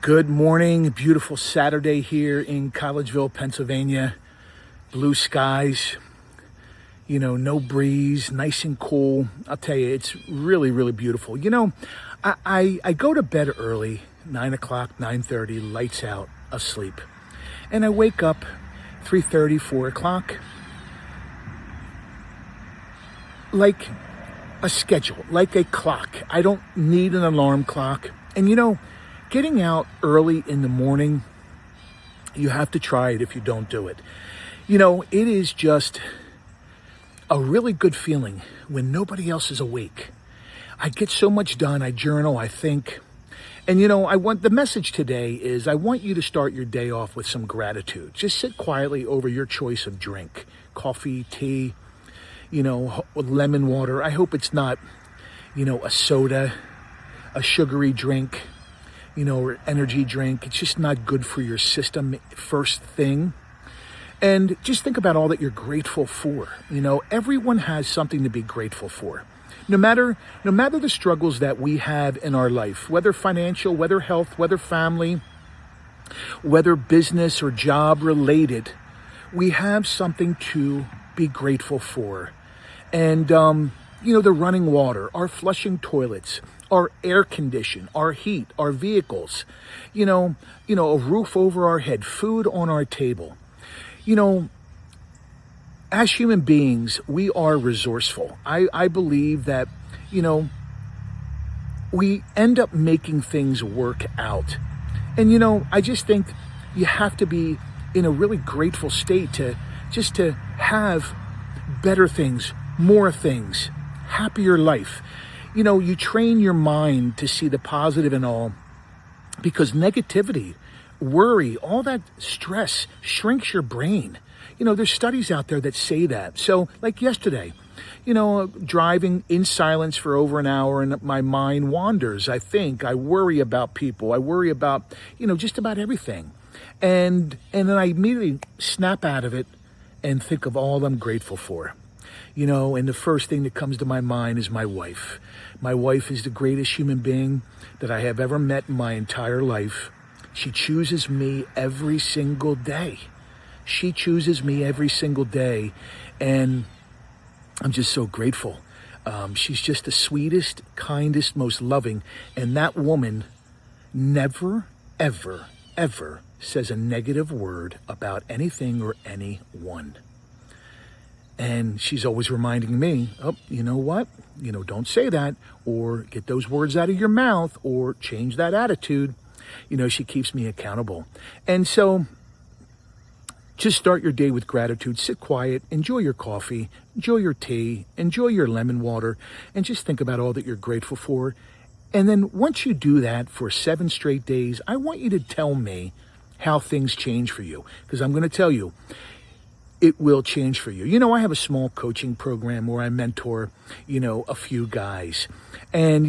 Good morning, beautiful Saturday here in Collegeville, Pennsylvania. Blue skies, no breeze, nice and cool. I'll tell you, it's really, really beautiful. I go to bed early, 9 o'clock, 9:30, lights out, asleep. And I wake up 3:30, 4 o'clock, like a schedule, like a clock. I don't need an alarm clock. And getting out early in the morning, you have to try it if you don't do it. It is just a really good feeling when nobody else is awake. I get so much done. I journal, I think. And the message today is I want you to start your day off with some gratitude. Just sit quietly over your choice of drink, coffee, tea, lemon water. I hope it's not, a soda, a sugary drink, or energy drink. It's just not good for your system, first thing. And just think about all that you're grateful for. Everyone has something to be grateful for. No matter the struggles that we have in our life, whether financial, whether health, whether family, whether business or job related, we have something to be grateful for. And, the running water, our flushing toilets, our air condition, our heat, our vehicles, a roof over our head, food on our table. As human beings, we are resourceful. I believe that, we end up making things work out. And, I just think you have to be in a really grateful state to have better things, more things, happier life. You train your mind to see the positive in all, because negativity, worry, all that stress shrinks your brain. There's studies out there that say that. So like yesterday, driving in silence for over an hour and my mind wanders. I worry about people. I worry about, just about everything. And then I immediately snap out of it and think of all I'm grateful for. And the first thing that comes to my mind is my wife. My wife is the greatest human being that I have ever met in my entire life. She chooses me every single day. She chooses me every single day. And I'm just so grateful. She's just the sweetest, kindest, most loving. And that woman never, ever, ever says a negative word about anything or anyone. And she's always reminding me, you know what? Don't say that, or get those words out of your mouth, or change that attitude. She keeps me accountable. And so just start your day with gratitude. Sit quiet, enjoy your coffee, enjoy your tea, enjoy your lemon water, and just think about all that you're grateful for. And then once you do that for 7 straight days, I want you to tell me how things change for you, because I'm going to tell you, it will change for you. I have a small coaching program where I mentor, a few guys. And,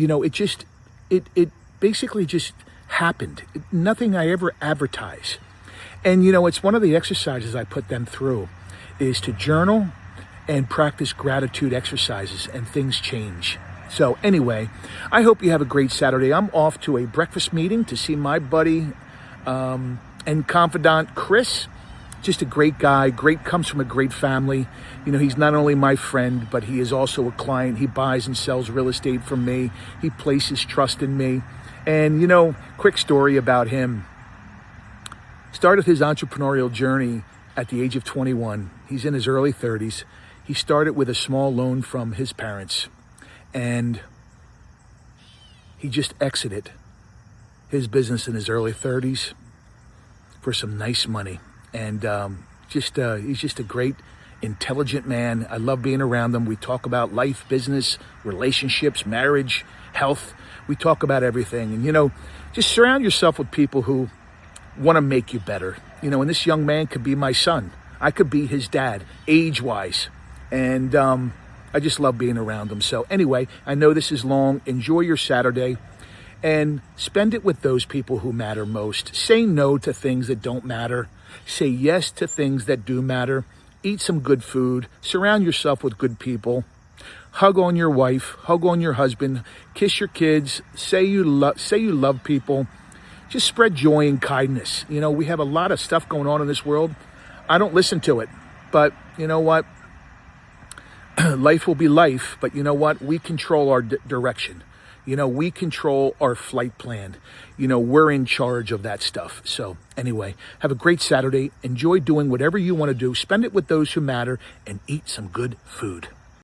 it basically just happened. Nothing I ever advertise. And, it's one of the exercises I put them through is to journal and practice gratitude exercises, and things change. So anyway, I hope you have a great Saturday. I'm off to a breakfast meeting to see my buddy and confidant, Chris. Just a great guy, comes from a great family. He's not only my friend, but he is also a client. He buys and sells real estate from me. He places trust in me. And, quick story about him. Started his entrepreneurial journey at the age of 21. He's in his early 30s. He started with a small loan from his parents. And he just exited his business in his early 30s for some nice money. And he's just a great, intelligent man. I love being around him. We talk about life, business, relationships, marriage, health. We talk about everything. And, just surround yourself with people who want to make you better. And this young man could be my son. I could be his dad, age-wise. And I just love being around him. So anyway, I know this is long. Enjoy your Saturday. And spend it with those people who matter most. Say no to things that don't matter. Say yes to things that do matter. Eat some good food. Surround yourself with good people. Hug on your wife. Hug on your husband. Kiss your kids. Say you love people. just spread joy and kindness. You know, we have a lot of stuff going on in this world. I don't listen to it, but you know what? Life will be life, but you know what? We control our direction. You know, we control our flight plan. You know, we're in charge of that stuff. So anyway, have a great Saturday. Enjoy doing whatever you want to do. Spend it with those who matter and eat some good food.